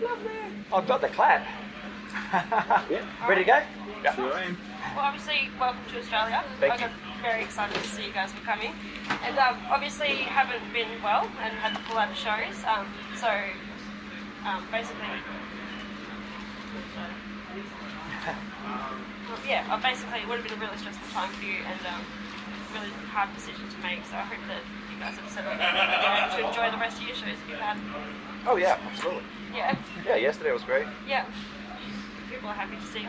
Lovely. I've got the clap. Yeah. Ready to go? Yeah. Sure am. Well, obviously, welcome to Australia. Thank you. I'm very excited to see you guys were coming. And obviously, haven't been well and had to pull out of shows. Basically, basically, it would have been a really stressful time for you and really hard decision to make. So I hope that you guys have settled in and you're able to enjoy the rest of your shows if you've had. Oh yeah, absolutely. Yeah. Yeah, yesterday was great. Yeah. People are happy to see you.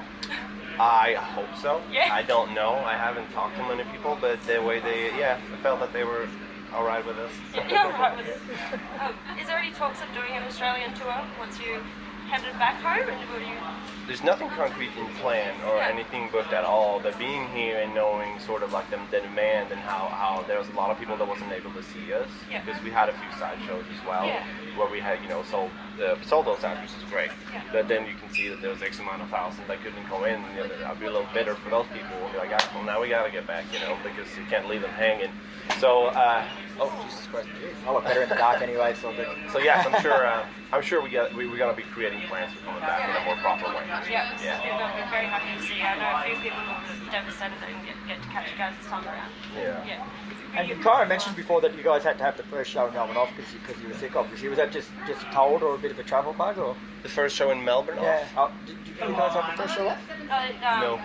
I hope so. Yeah. I don't know. I haven't talked to many people, but the way I felt that they were all right with us. Yeah, all right with it. Is there any talks of doing an Australian tour once you headed back home, and will you? There's nothing concrete in plan or anything booked at all, but being here and knowing sort of like the demand and how there was a lot of people that wasn't able to see us, because we had a few side shows as well, where we had, sold those out, which is great. Yeah. But then you can see that there was X amount of thousands that couldn't go in, and I'd be a little bitter for those people. We'll be like, well, now we gotta get back, because you can't leave them hanging. So, oh Jesus Christ! I look better in the dark anyway, so good. So yes, I'm sure we're gonna be creating plans for coming back in a more proper way. Yeah. We're very happy to see you. I know a few people were devastated they didn't get to catch you guys this time around. Yeah. And Kyra mentioned before that you guys had to have the first show in Melbourne off because you were sick, obviously. Was that just a cold or a bit of a travel bug, or? The first show in Melbourne off? Yeah. Did you guys have the first show off? No.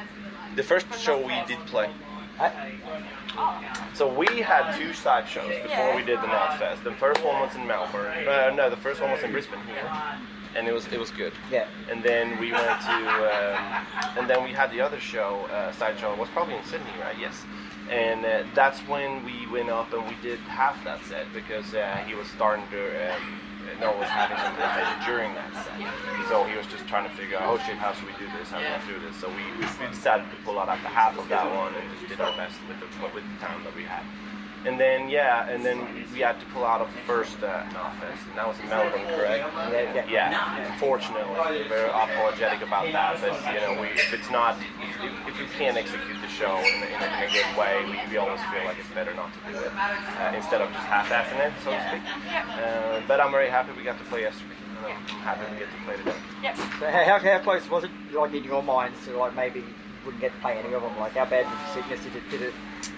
The first show we did play. So we had two side shows before we did the KNOTFEST. The first one was in Melbourne. The first one was in Brisbane here, and it was good. Yeah. And then we went to, and then we had the other show, side show. It was probably in Sydney, right? Yes. And that's when we went up and we did half that set because he was starting to. Noah was having some difficulty during that set. So he was just trying to figure out, oh shit, how should we do this? How can we do this? So we decided to pull out after half of that one and just did our best with the time that we had. And then we had to pull out of the first KNOTFEST, and that was in Melbourne, correct? Yeah. Unfortunately, we're very apologetic about that. But if we can't execute the show in a good way, we always feel like it's better not to do it instead of just half-assing it, so to speak. But I'm very happy we got to play yesterday. I'm happy we get to play today. Yeah. So how close was it, like in your mind, so like maybe you wouldn't get to play any of them? Like how bad was the sickness? Did it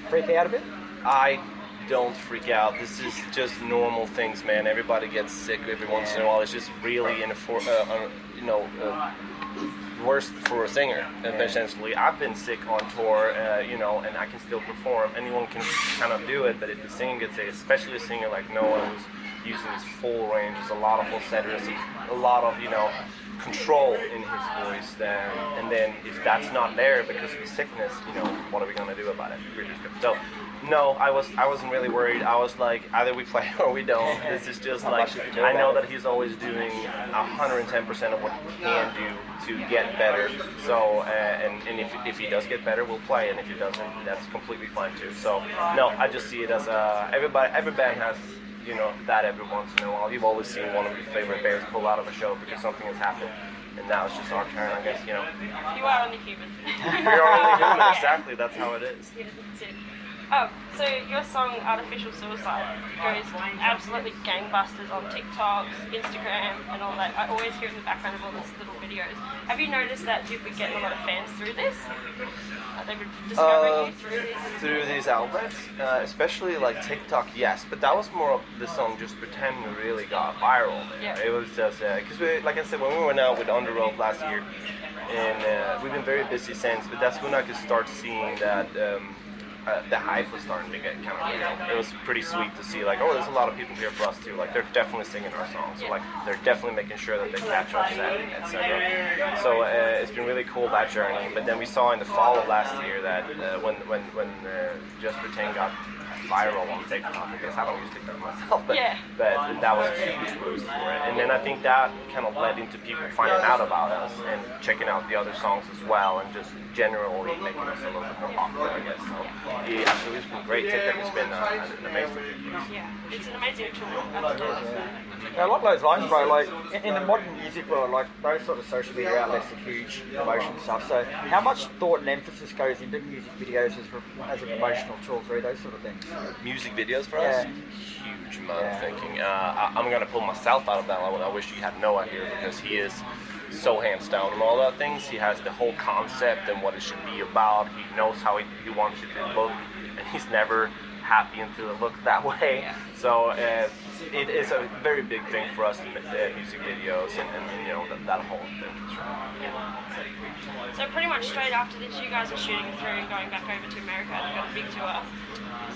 freak you out a bit? I don't freak out. This is just normal things, man. Everybody gets sick every once in a while. It's just really worse for a singer, essentially. I've been sick on tour, and I can still perform. Anyone can kind of do it, but if the singer gets sick, especially a singer like Noah who's using his full range, there's a lot of falsettos, a lot of, control in his voice, and then if that's not there because of the sickness, what are we going to do about it? So, no, I wasn't really worried. I was like, either we play or we don't. This is just like, I know that he's always doing 110% of what he can do to get better. So, and if he does get better, we'll play, and if he doesn't, that's completely fine too. So, no, I just see it as every band has, that every once in a while. You've always seen one of your favorite bands pull out of a show because something has happened. And now it's just our turn, I guess, You are only human. We are only human, exactly. That's how it is. Yeah, that's it. So your song Artificial Suicide goes absolutely gangbusters on TikTok, Instagram, and all that. I always hear in the background of all these little videos. Have you noticed that you've been getting a lot of fans through this? They've been discovering you through this? Through these outlets, especially like TikTok, yes. But that was more of the song Just Pretend really got viral. Yeah. It was just, because like I said, when we went out with Under Oath last year, and we've been very busy since, but that's when I could start seeing that the hype was starting to get kind of real. It was pretty sweet to see, like, oh, there's a lot of people here for us too. Like, they're definitely singing our songs. So, like, they're definitely making sure that they catch our set, etc. So it's been really cool, that journey. But then we saw in the fall of last year that when Just Pretend got viral on TikTok, because I don't use TikTok myself, but that was a huge boost for it. And then I think that kind of led into people finding out about us and checking out the other songs as well, and just generally making us a little bit more popular, I guess. So Yeah, absolutely, it's been great. TikTok has been an amazing. Yeah, it's an amazing tool. Absolutely. Yeah, along those lines, bro, like in the modern music world, like those sort of social media outlets are huge promotion stuff. So how much thought and emphasis goes into music videos as a promotional tool through those sort of things? Music videos for us? Huge amount of thinking. I'm going to pull myself out of that one. I wish you had Noah here because he is so hands down on all that things. He has the whole concept and what it should be about. He knows how he wants it to look, and he's never happy until it looks that way. So it is a very big thing for us in music videos and you know that whole thing. So pretty much straight after this, you guys are shooting through and going back over to America and got a big tour.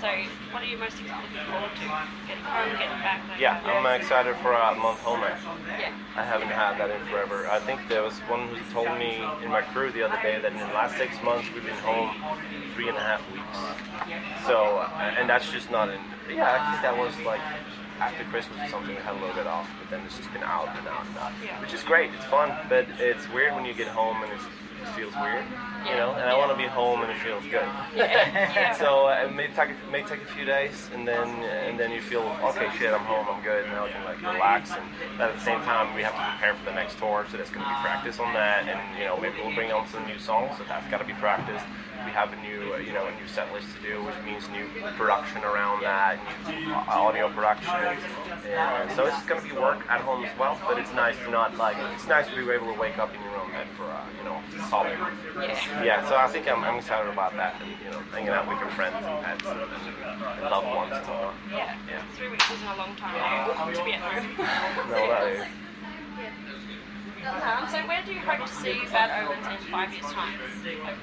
So what are you most looking forward to? Getting home, getting back? Yeah, I'm excited for a month home actually. Yeah. I haven't had that in forever. I think there was one who told me in my crew the other day that in the last 6 months we've been home 3.5 weeks. So, and that's just not in, I think that was like after Christmas or something, we had a little bit off, but then it's just been out and out and out, which is great, it's fun, but it's weird when you get home and it feels weird, you know, and I want to be home and it feels good. So it may take a few days, and then you feel, okay, shit, I'm home, I'm good, now I can like relax, and but at the same time we have to prepare for the next tour, so there's going to be practice on that, and you know, maybe we'll bring on some new songs, so that's got to be practiced. We have a new, a new set list to do, which means new production around that, new audio production. And so it's going to be work at home as well, but it's nice to it's nice to be able to wake up in your own bed for, solid. Yeah, so I think I'm excited about that, and, hanging out with your friends and pets and loved ones and so on. Yeah. 3 weeks isn't a long time to be at home. No, that is. So where do you hope to see Bad Omens in 5 years' time? Like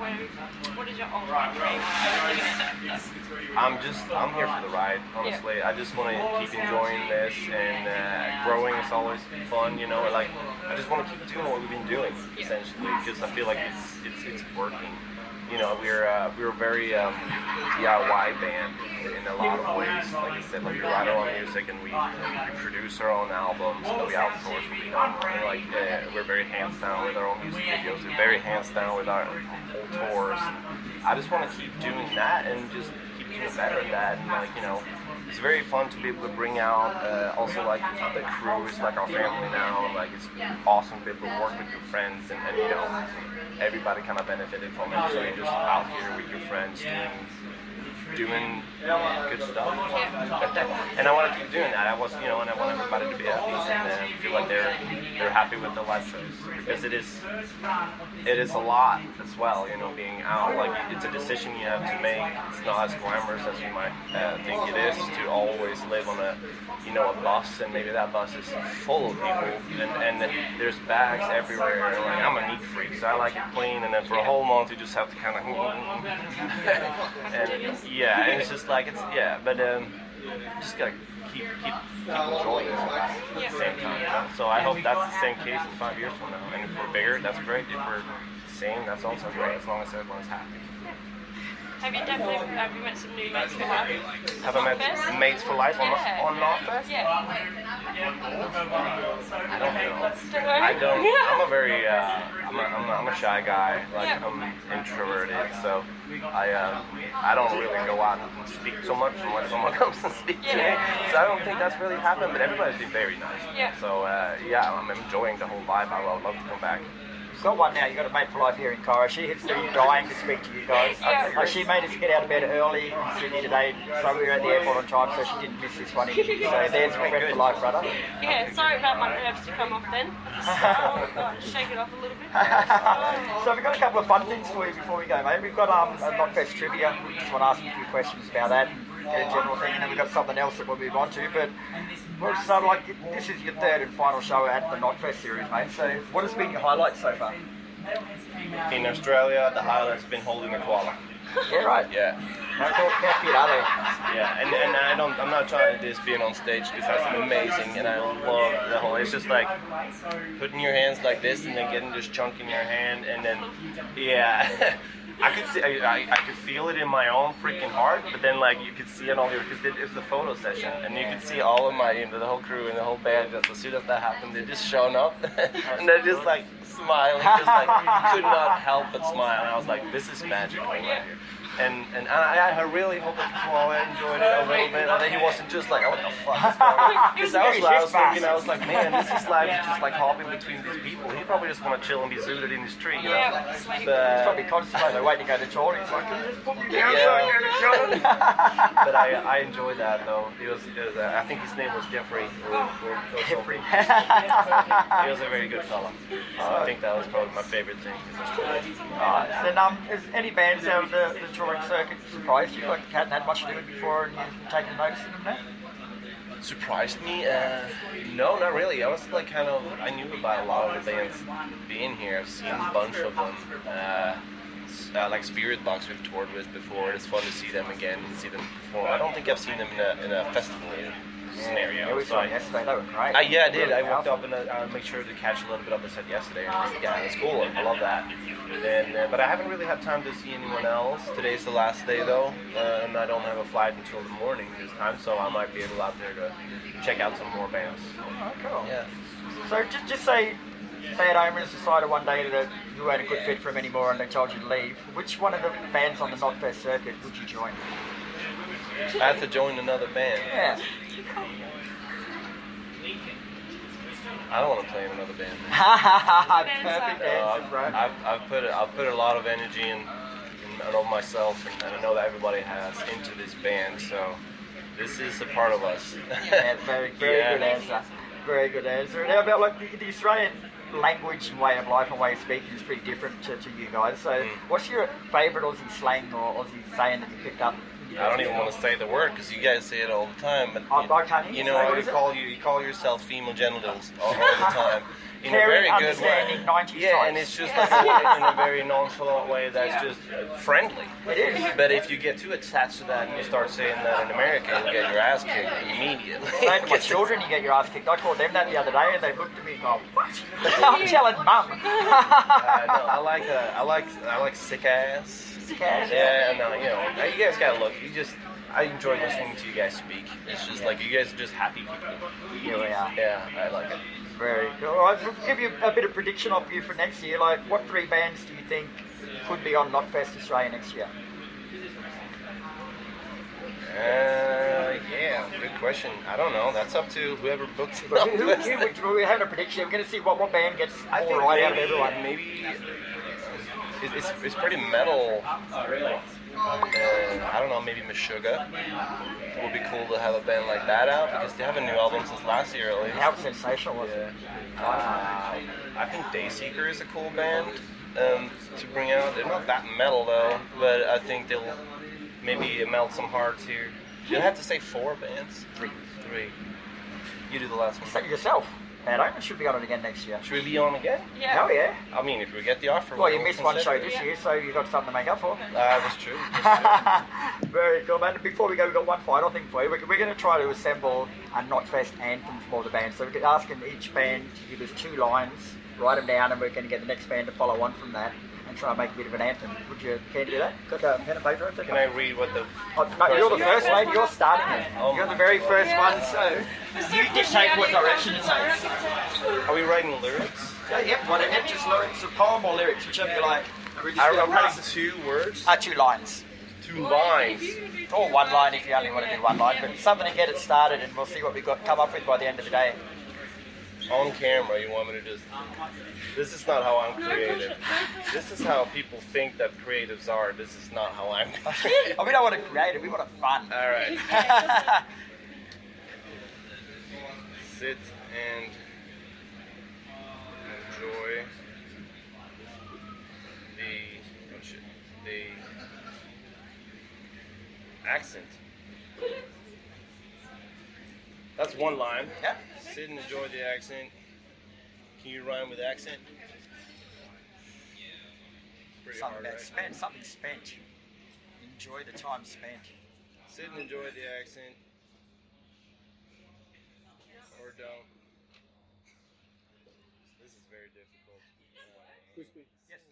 what is your ultimate dream? I'm here for the ride, honestly. I just want to keep enjoying this, and growing is always fun, like I just want to keep doing what we've been doing, essentially, because I feel like it's working. We're very DIY band in a lot of ways. Like I said, we write our own music and we produce our own albums and we outsource what we don't. We're very hands down with our own music videos. We're very hands down with our whole tours. I just want to keep doing that and just keep getting better at that. And it's very fun to be able to bring out also the crew is like our family now. And it's awesome to be able to work with your friends and everybody kind of benefited from it. So you're just out here with your friends doing good stuff. And I want to keep doing that. And I want everybody to be happy and feel like they're happy with the life choice, because it is a lot as well. Being out, it's a decision you have to make. It's not as glamorous as you might think it is to always live on a bus, and maybe that bus is full of people, and there's bags everywhere. I'm a neat freak, so I like it clean, and then for a whole month you just have to kind of and it's just but just gotta keep enjoying it at the same time. So I hope that's the same case in 5 years from now, and if we're bigger, that's great. If we're the same, that's also great, as long as everyone's happy. Have you met some new mates for life? Have I met mates for life on KNOTFEST? Yeah. I don't. I'm a very. I'm a shy guy. I'm introverted, so I don't really go out and speak so much unless someone comes and speaks to me. So I don't think that's really happened. But everybody's been very nice. Yeah. So I'm enjoying the whole vibe. I would love to come back. Got one now. You got a mate for life here in Kyra. She has been dying to speak to you guys. She made us get out of bed early in Sydney today, so we were at the airport on time, so she didn't miss this one. So there's a friend for life, brother. Yeah, sorry about my nerves to come off then. Shake it off a little bit. So we've got a couple of fun things for you before we go, mate. We've got a KNOTFEST trivia. We just want to ask you a few questions about that. A general thing, and then we've got something else that we'll move on to. But this is your third and final show at the KNOTFEST series, mate. So what has been your highlights so far? In Australia, the highlight's been holding the koala. Yeah, right. Yeah. Can't beat, are they? Yeah, and I'm not trying to diss being on stage, because that's amazing, and I love the whole. It's just like putting your hands like this and then getting this chunk in your hand, and then I could feel it in my own freaking heart, but then you could see it all here, because it was a photo session, and you could see all of my, the whole crew and the whole band. Just as soon as that happened, they're just showing up, and they're just smiling, just like could not help but smile. And I was like, this is magical right here. And I really hope that people all enjoyed it a little bit. And then he wasn't just like, oh, what the fuck is going on? Because I was thinking, I was like, man, this is life just like hopping between these people. He probably just want to chill and be zooted in his tree, you know? He's probably constantly waiting to go to tour. He's like, can you just put me down so I can get it going? But I enjoyed that though. It was I think his name was Jeffrey. Jeffrey. He was a very good fella. So I think that was probably my favorite thing. Then, is any bands out of the touring circuit surprised you? Like, you hadn't had much to do with it before and you've taken notice of them now? Surprised me? No, not really. I was like I knew about a lot of the bands being here. I've seen a bunch of them. Like Spirit Box we've toured with before. It's fun to see them again and see them perform. I don't think I've seen them in a festival scenario. Yeah, we saw them yesterday. They were great. Yeah, I did. I walked up and I made sure to catch a little bit of the set yesterday. And yeah, it's cool. I love that. And but I haven't really had time to see anyone else. Today's the last day though, and I don't have a flight until the morning this time, so I might be able out there to check out some more bands. Oh, cool. Yeah. So just say Bad Omens decided one day that you weren't a good fit for them anymore and they told you to leave. Which one of the bands on the KNOTFEST circuit would you join? I have to join another band. Yeah. I don't want to play in another band. Perfect answer, bro. I've put a lot of energy and of myself, and I know that everybody has into this band. So this is a part of us. Yeah, very good answer. Very good answer. Now about like the Australian language and way of life and way of speaking is pretty different to you guys. So what's your favourite Aussie slang or Aussie saying that you picked up? I don't even want to say the word because you guys say it all the time. But I can't you know, you call yourself female genitals all the time. In very a very good way. 90s Yeah, types. and it's just like a way, in a very nonchalant way that's just friendly. It is. But if you get too attached to that and you start saying that in America, you get your ass kicked immediately. Saying to my children, you get your ass kicked. I called them that the other day, and they looked at me and go, "What?" I'm telling mum. No, I like sick ass. Sick ass. Yeah, no, you know, you guys gotta look. I enjoy listening to you guys speak. It's just like you guys are just happy people. Here we are. Yeah, I like it. Very cool. All right, so we'll give you a bit of prediction off you for next year. Like, what 3 bands do you think could be on KNOTFEST Australia next year? Yeah, good question. I don't know. That's up to whoever books it. We're having a prediction. We're going to see what band gets all right out of everyone. Maybe it's pretty metal. I don't know, maybe Meshuggah. It would be cool to have a band like that out because they have a new album since last year at least. How sensational was it? I think Dayseeker is a cool band to bring out. They're not that metal though, but I think they'll maybe melt some hearts here. You'll have to say 4 bands. 3. You do the last one. Say it yourself. Bad Omens should be on it again next year. Should we be on again? Yeah. Hell yeah. I mean, if we get the offer. Well, you missed one show consider it. this year, so you got something to make up for. That's true. Very cool, man. Before we go, we've got one final thing for you. We're going to try to assemble a KNOTFEST anthem for the band. So we're asking each band to give us 2 lines, write them down, and we're going to get the next band to follow on from that and try and make a bit of an anthem. Would you care to do that? Got a pen and paper? Can I read what the... No, you're the first lady. You're starting it. You're the very first one, so you dictate what direction it takes. Are we writing lyrics? Yep, whatever. Just lyrics, a poem or lyrics, whichever you like. I'm writing 2 words. 2 lines. 2 lines. Or 1 line if you only want to do 1 line, but something to get it started, and we'll see what we got come up with by the end of the day. On camera, you want me to just... This is not how I'm creative. This is how people think that creatives are. This is not how I'm creative. We don't want to create it, we want it fun. Alright. Sit and enjoy the accent. That's 1 line. Yeah. Sit and enjoy the accent. Can you rhyme with accent? Pretty Something hard, about right? spent, something spent. Enjoy the time spent. Sit and enjoy the accent. Or don't. This is very difficult. Yes.